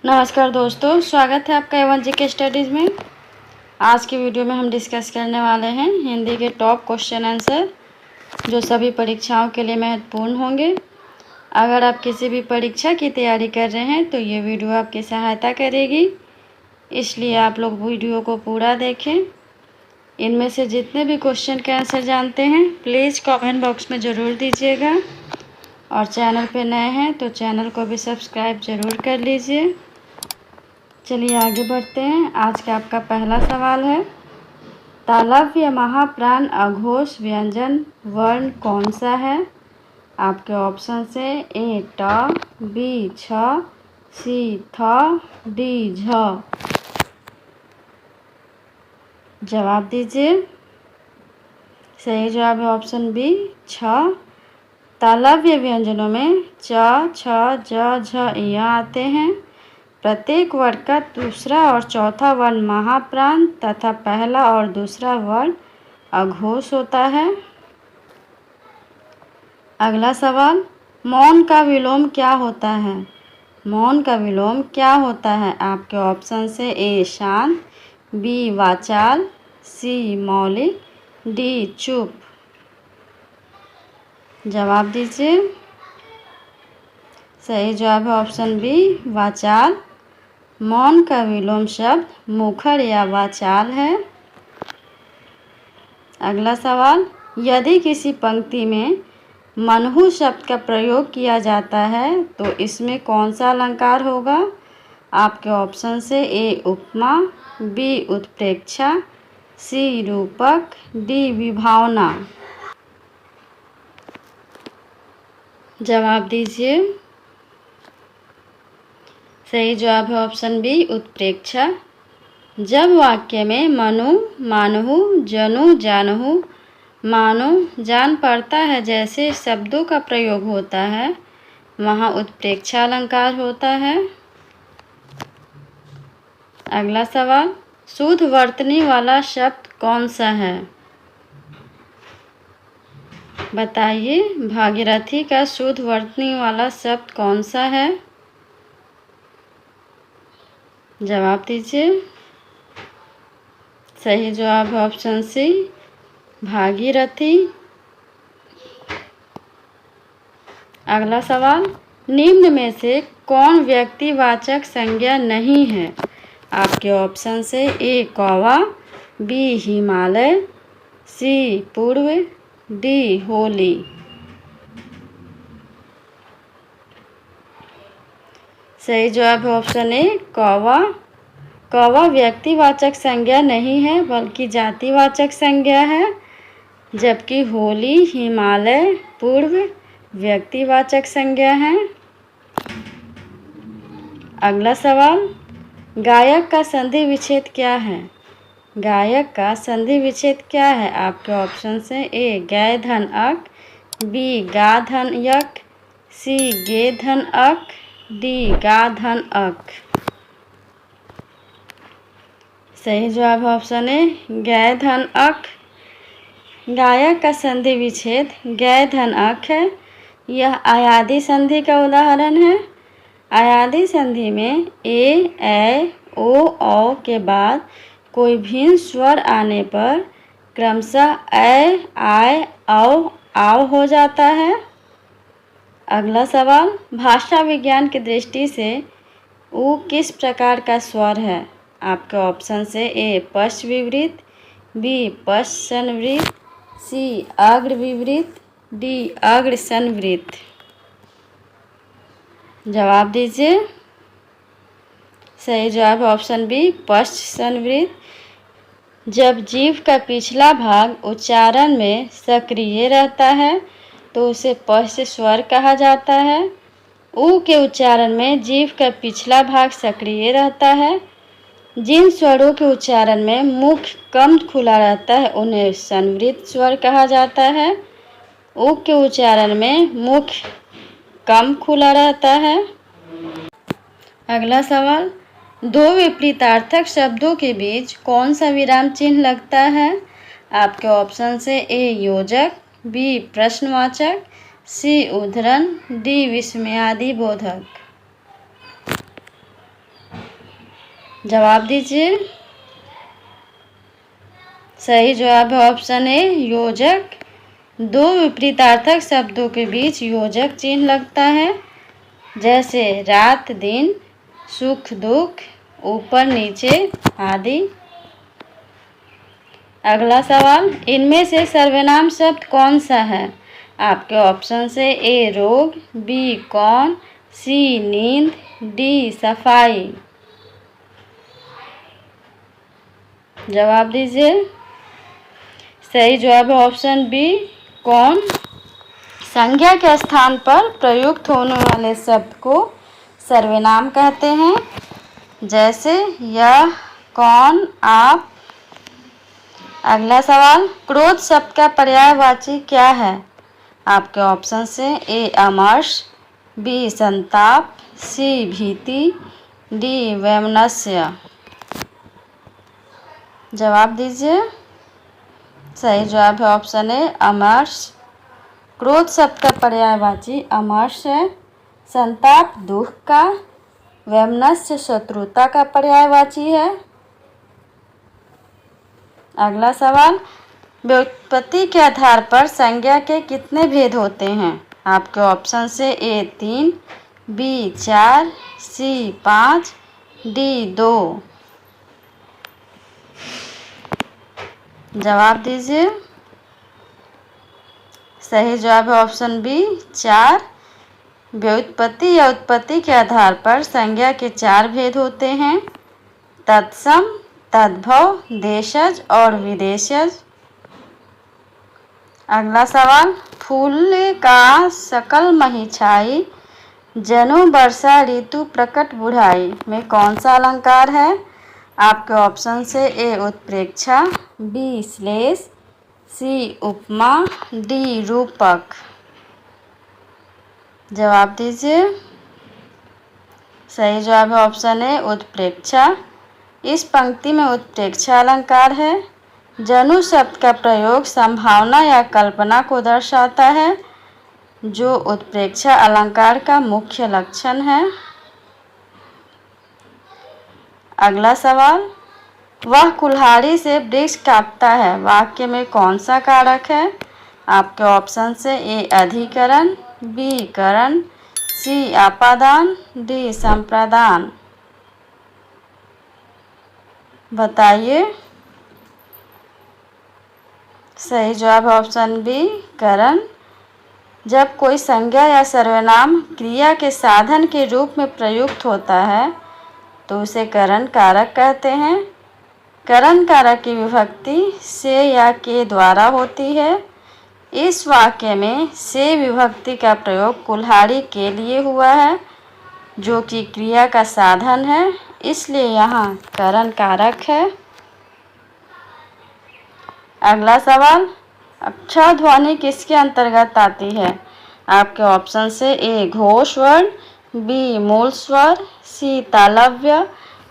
नमस्कार दोस्तों, स्वागत है आपका एवन जी के स्टडीज़ में। आज की वीडियो में हम डिस्कस करने वाले हैं हिंदी के टॉप क्वेश्चन आंसर जो सभी परीक्षाओं के लिए महत्वपूर्ण होंगे। अगर आप किसी भी परीक्षा की तैयारी कर रहे हैं तो ये वीडियो आपकी सहायता करेगी, इसलिए आप लोग वीडियो को पूरा देखें। इनमें से जितने भी क्वेश्चन के आंसर जानते हैं प्लीज़ कमेंट बॉक्स में ज़रूर दीजिएगा, और चैनल पे नए हैं तो चैनल को भी सब्सक्राइब ज़रूर कर लीजिए। चलिए आगे बढ़ते हैं। आज का आपका पहला सवाल है, तालव्य महाप्राण अघोष व्यंजन वर्ण कौन सा है? आपके ऑप्शन से ए ट, बी छ, सी थ, डी झ। जवाब दीजिए। सही जवाब है ऑप्शन बी छ। तालव्य व्यंजनों में च, छ, ज, झ यहाँ आते हैं। प्रत्येक वर्ण का दूसरा और चौथा वर्ण महाप्राण तथा पहला और दूसरा वर्ण अघोष होता है। अगला सवाल, मौन का विलोम क्या होता है? मौन का विलोम क्या होता है? आपके ऑप्शन से ए शांत, बी वाचाल, सी मौलिक, डी चुप। जवाब दीजिए। सही जवाब है ऑप्शन बी वाचाल। मौन का विलोम शब्द मुखर या वाचाल है। अगला सवाल, यदि किसी पंक्ति में मनहु शब्द का प्रयोग किया जाता है तो इसमें कौन सा अलंकार होगा? आपके ऑप्शन से ए उपमा, बी उत्प्रेक्षा, सी रूपक, डी विभावना। जवाब दीजिए। सही जवाब है ऑप्शन बी उत्प्रेक्षा। जब वाक्य में मनु, मानहु, जनु, जानहु, मानो, जान पड़ता है जैसे शब्दों का प्रयोग होता है वहाँ उत्प्रेक्षा अलंकार होता है। अगला सवाल, शुद्ध वर्तनी वाला शब्द कौन सा है? बताइए, भागीरथी का शुद्ध वर्तनी वाला शब्द कौन सा है? जवाब दीजिए। सही जवाब है ऑप्शन सी भागीरथी। अगला सवाल, निम्न में से कौन व्यक्तिवाचक संज्ञा नहीं है? आपके ऑप्शन से ए कौवा, बी हिमालय, सी पूर्व, डी होली। सही जवाब है ऑप्शन ए कौवा। कौवा व्यक्तिवाचक संज्ञा नहीं है बल्कि जातिवाचक संज्ञा है, जबकि होली, हिमालय, पूर्व व्यक्तिवाचक संज्ञा है। अगला सवाल, गायक का संधि विच्छेद क्या है? गायक का संधि विच्छेद क्या है? आपके ऑप्शन से ए गै धन अक, बी गा धन यक, सी गे धन अक, डी गा धन अक। सही जवाब है ऑप्शन ए गै धन अक। गायक का संधि विच्छेद गै धन अक है। यह अयादी संधि का उदाहरण है। अयादी संधि में ए, ओ के बाद कोई भिन्न स्वर आने पर क्रमशः आय, औ हो जाता है। अगला सवाल, भाषा विज्ञान की दृष्टि से ऊ किस प्रकार का स्वर है? आपके ऑप्शन से ए पश्च विवृत, बी पश्च संवृत, सी अग्र विवृत, डी अग्र संवृत। जवाब दीजिए। सही जवाब है ऑप्शन बी पश्च संवृत। जब जीभ का पिछला भाग उच्चारण में सक्रिय रहता है तो उसे पश्च स्वर कहा जाता है। ऊ के उच्चारण में जीभ का पिछला भाग सक्रिय रहता है। जिन स्वरों के उच्चारण में मुख कम खुला रहता है उन्हें संवृत स्वर कहा जाता है। ऊ के उच्चारण में मुख कम खुला रहता है। अगला सवाल, दो विपरीतार्थक शब्दों के बीच कौन सा विराम चिन्ह लगता है? आपके ऑप्शन से ए योजक, बी प्रश्नवाचक, सी उद्धरण, डी विस्मयादि बोधक। जवाब दीजिए। सही जवाब है ऑप्शन ए योजक। दो विपरीतार्थक शब्दों के बीच योजक चिन्ह लगता है, जैसे रात दिन, सुख दुख, ऊपर नीचे आदि। अगला सवाल, इनमें से सर्वनाम शब्द कौन सा है? आपके ऑप्शन से ए रोग, बी कौन, सी नींद, डी सफाई। जवाब दीजिए। सही जवाब है ऑप्शन बी कौन। संज्ञा के स्थान पर प्रयुक्त होने वाले शब्द को सर्वनाम कहते हैं, जैसे यह, कौन, आप। अगला सवाल, क्रोध शब्द का पर्यायवाची क्या है? आपके ऑप्शन से ए अमर्ष, बी संताप, सी भीति, डी वैमनस्य। जवाब दीजिए। सही जवाब है ऑप्शन ए अमर्ष। क्रोध शब्द का पर्यायवाची अमर्ष है। संताप दुख का, वैमनस्य शत्रुता का पर्यायवाची है। अगला सवाल, व्युत्पत्ति के आधार पर संज्ञा के कितने भेद होते हैं? आपके ऑप्शन से ए 3, बी 4, सी 5, डी 2। जवाब दीजिए। सही जवाब है ऑप्शन बी 4। व्युत्पत्ति या उत्पत्ति के आधार पर संज्ञा के 4 भेद होते हैं, तत्सम, तद्भव, देशज और विदेशज। अगला सवाल, फूल का सकल मही छाई, जनु वर्षा ऋतु प्रकट बुढ़ाई में कौन सा अलंकार है? आपके ऑप्शन से ए उत्प्रेक्षा, बी श्लेष, सी उपमा, डी रूपक। जवाब दीजिए। सही जवाब है ऑप्शन ए उत्प्रेक्षा। इस पंक्ति में उत्प्रेक्षा अलंकार है। जनु शब्द का प्रयोग संभावना या कल्पना को दर्शाता है, जो उत्प्रेक्षा अलंकार का मुख्य लक्षण है। अगला सवाल, वह कुल्हाड़ी से वृक्ष काटता है वाक्य में कौन सा कारक है? आपके ऑप्शन से ए अधिकरण, बी करण, सी आपादान, डी संप्रदान। बताइए। सही जवाब है ऑप्शन बी करण। जब कोई संज्ञा या सर्वनाम क्रिया के साधन के रूप में प्रयुक्त होता है तो उसे करण कारक कहते हैं। करण कारक की विभक्ति से या के द्वारा होती है। इस वाक्य में से विभक्ति का प्रयोग कुल्हाड़ी के लिए हुआ है, जो कि क्रिया का साधन है, इसलिए यहाँ करण कारक है। अगला सवाल, अक्षर ध्वनि किसके अंतर्गत आती है? आपके ऑप्शन से ए घोष वर्ण, बी मूल स्वर, सी तालव्य,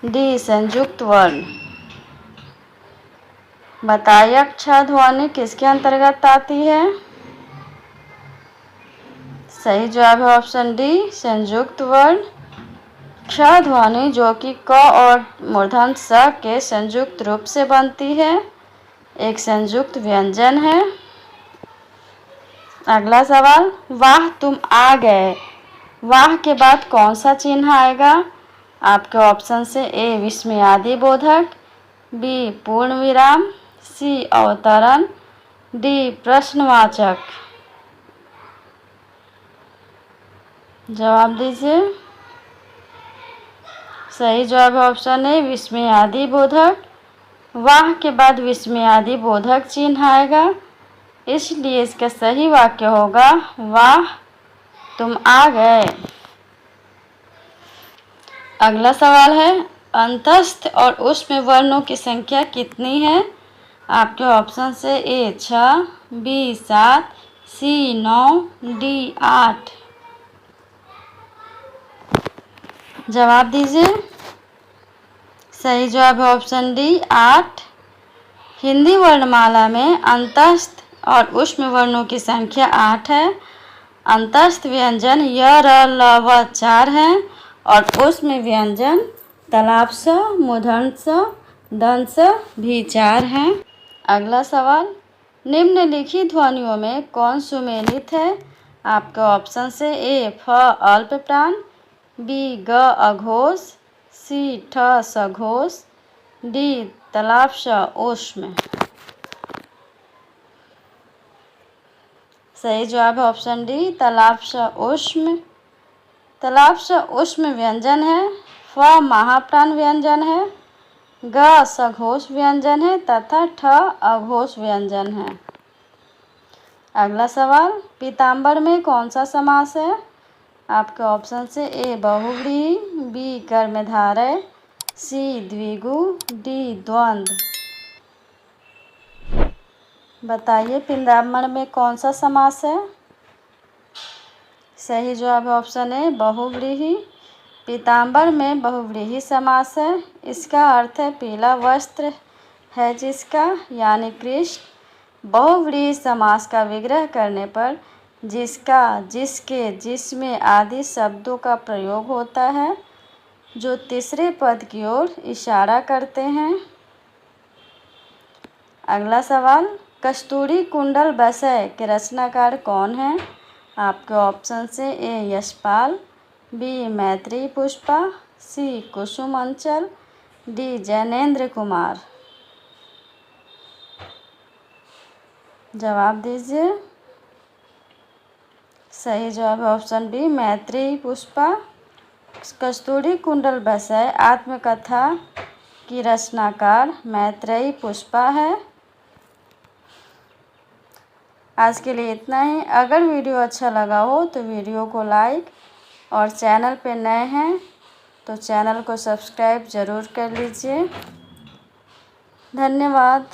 डी संयुक्त वर्ण। बताइए अक्षर ध्वनि किसके अंतर्गत आती है? सही जवाब है ऑप्शन डी संयुक्त वर्ण। क्ष ध्वनि जो कि क और मूर्धन स के संयुक्त रूप से बनती है, एक संयुक्त व्यंजन है। अगला सवाल, वाह तुम आ गए, वाह के बाद कौन सा चिन्ह आएगा? आपके ऑप्शन से ए विस्मयादि बोधक, बी पूर्ण विराम, सी अवतरण, डी प्रश्नवाचक। जवाब दीजिए। सही जवाब है ऑप्शन ए विस्मयादि बोधक। वाह के बाद विस्मयादि बोधक चिन्ह आएगा, इसलिए इसका सही वाक्य होगा वाह तुम आ गए। अगला सवाल है, अंतस्थ और उष्म वर्णों की संख्या कितनी है? आपके ऑप्शन से ए 6, बी 7, सी 9, डी 8। जवाब दीजिए। सही जवाब है ऑप्शन डी 8। हिंदी वर्णमाला में अंतस्थ और उष्म वर्णों की संख्या 8 है। अंतस्थ व्यंजन य, र, ल, व 4 हैं और उष्म व्यंजन तालाब स, मूर्धन्य स, दंत स भी 4 हैं। अगला सवाल, निम्नलिखित ध्वनियों में कौन सुमेलित है? आपके ऑप्शन से ए फ अल्प प्राण, बी ग अघोष, सी ठ सघोष, डी तालाब स ऊष्म। सही जवाब है ऑप्शन डी तालाब स ऊष्म। तालाब स ऊष्म व्यंजन है, फ महाप्राण व्यंजन है, ग सघोष व्यंजन है तथा ठ अघोष व्यंजन है। अगला सवाल, पीताम्बर में कौन सा समास है? आपके ऑप्शन से ए बहुव्रीहि, बी कर्मधारय, सी द्विगु, डी द्वंद्व। बताइए पीताम्बर में कौन सा समास है? सही जवाब है ऑप्शन ए बहुव्रीहि। पीताम्बर में बहुव्रीहि समास है। इसका अर्थ है पीला वस्त्र है जिसका, यानी कृष्ण। बहुव्रीहि समास का विग्रह करने पर जिसका, जिसके, जिसमें आदि शब्दों का प्रयोग होता है जो तीसरे पद की ओर इशारा करते हैं। अगला सवाल, कस्तूरी कुंडल वसय के रचनाकार कौन हैं? आपके ऑप्शन से ए यशपाल, बी मैत्रेयी पुष्पा, सी कुसुम अंचल, डी जैनेन्द्र कुमार। जवाब दीजिए। सही जवाब है ऑप्शन बी मैत्रेयी पुष्पा। कस्तूरी कुंडल वसय आत्मकथा की रचनाकार मैत्रेयी पुष्पा है। आज के लिए इतना ही। अगर वीडियो अच्छा लगा हो तो वीडियो को लाइक और चैनल पे नए हैं तो चैनल को सब्सक्राइब ज़रूर कर लीजिए। धन्यवाद।